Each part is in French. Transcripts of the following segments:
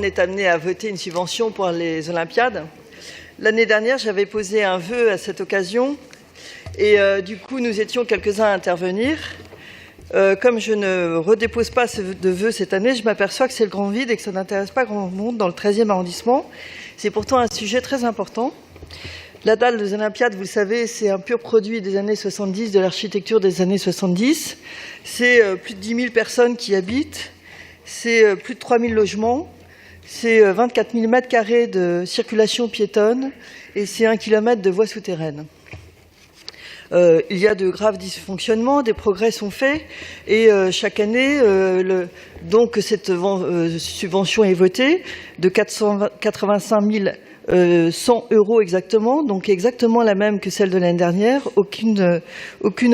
On est amené à voter une subvention pour les Olympiades. L'année dernière, j'avais posé un vœu à cette occasion et du coup, nous étions quelques-uns à intervenir. Comme je ne redépose pas de vœu cette année, je m'aperçois que c'est le grand vide et que ça n'intéresse pas grand monde dans le 13e arrondissement. C'est pourtant un sujet très important. La dalle des Olympiades, vous le savez, c'est un pur produit des années 70, de l'architecture des années 70. C'est plus de 10 000 personnes qui y habitent, c'est plus de 3 000 logements. C'est 24 000 mètres carrés de circulation piétonne et c'est 1 kilomètre de voies souterraines. Il y a de graves dysfonctionnements, des progrès sont faits et chaque année, donc cette subvention est votée de 485 100 € exactement, donc exactement la même que celle de l'année dernière, aucune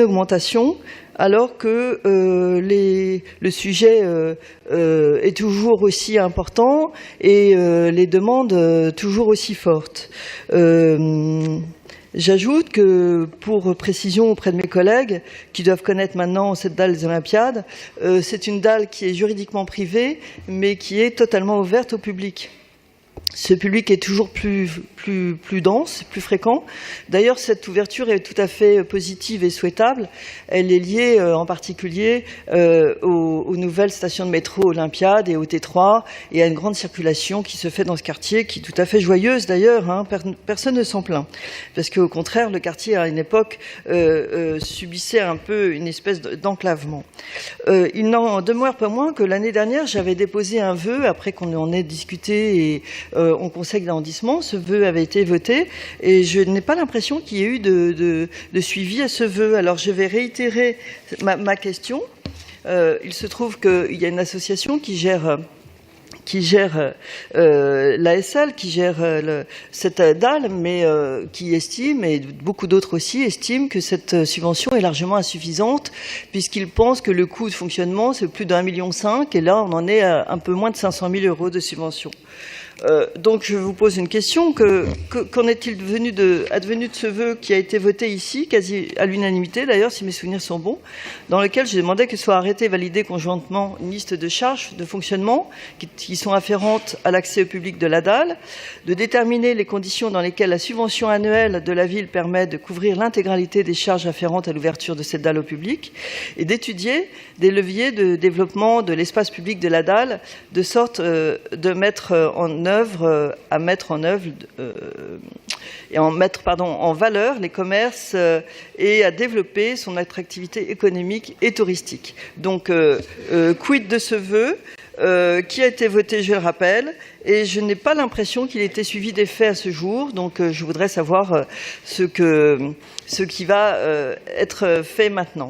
augmentation. Alors que le sujet est toujours aussi important et les demandes toujours aussi fortes. J'ajoute que, pour précision auprès de mes collègues, qui doivent connaître maintenant cette dalle des Olympiades, c'est une dalle qui est juridiquement privée, mais qui est totalement ouverte au public. Ce public est toujours plus dense, plus fréquent. D'ailleurs, cette ouverture est tout à fait positive et souhaitable. Elle est liée en particulier aux nouvelles stations de métro Olympiade et au T3 et à une grande circulation qui se fait dans ce quartier, qui est tout à fait joyeuse d'ailleurs. Hein. Personne ne s'en plaint. Parce qu'au contraire, le quartier, à une époque, subissait un peu une espèce d'enclavement. Il n'en demeure pas moins que l'année dernière, j'avais déposé un vœu, après qu'on en ait discuté et au conseil d'arrondissement. Ce vœu avait été voté et je n'ai pas l'impression qu'il y ait eu de suivi à ce vœu. Alors je vais réitérer ma question. Il se trouve qu'il y a une association qui gère l'ASL, qui gère cette dalle, mais qui estime, et beaucoup d'autres aussi estiment, que cette subvention est largement insuffisante, puisqu'ils pensent que le coût de fonctionnement, c'est plus d'1,5 million, et là, on en est à un peu moins de 500 000 € de subvention. Donc je vous pose une question, qu'en est-il advenu de ce vœu qui a été voté ici, quasi à l'unanimité d'ailleurs, si mes souvenirs sont bons, dans lequel je demandais que soit arrêtée et validée conjointement une liste de charges de fonctionnement qui sont afférentes à l'accès au public de la dalle, de déterminer les conditions dans lesquelles la subvention annuelle de la ville permet de couvrir l'intégralité des charges afférentes à l'ouverture de cette dalle au public, et d'étudier des leviers de développement de l'espace public de la dalle, de sorte de mettre en valeur les commerces et à développer son attractivité économique et touristique. Donc, quid de ce vœu qui a été voté, je le rappelle, et je n'ai pas l'impression qu'il ait été suivi des faits à ce jour. Donc, je voudrais savoir ce qui va être fait maintenant.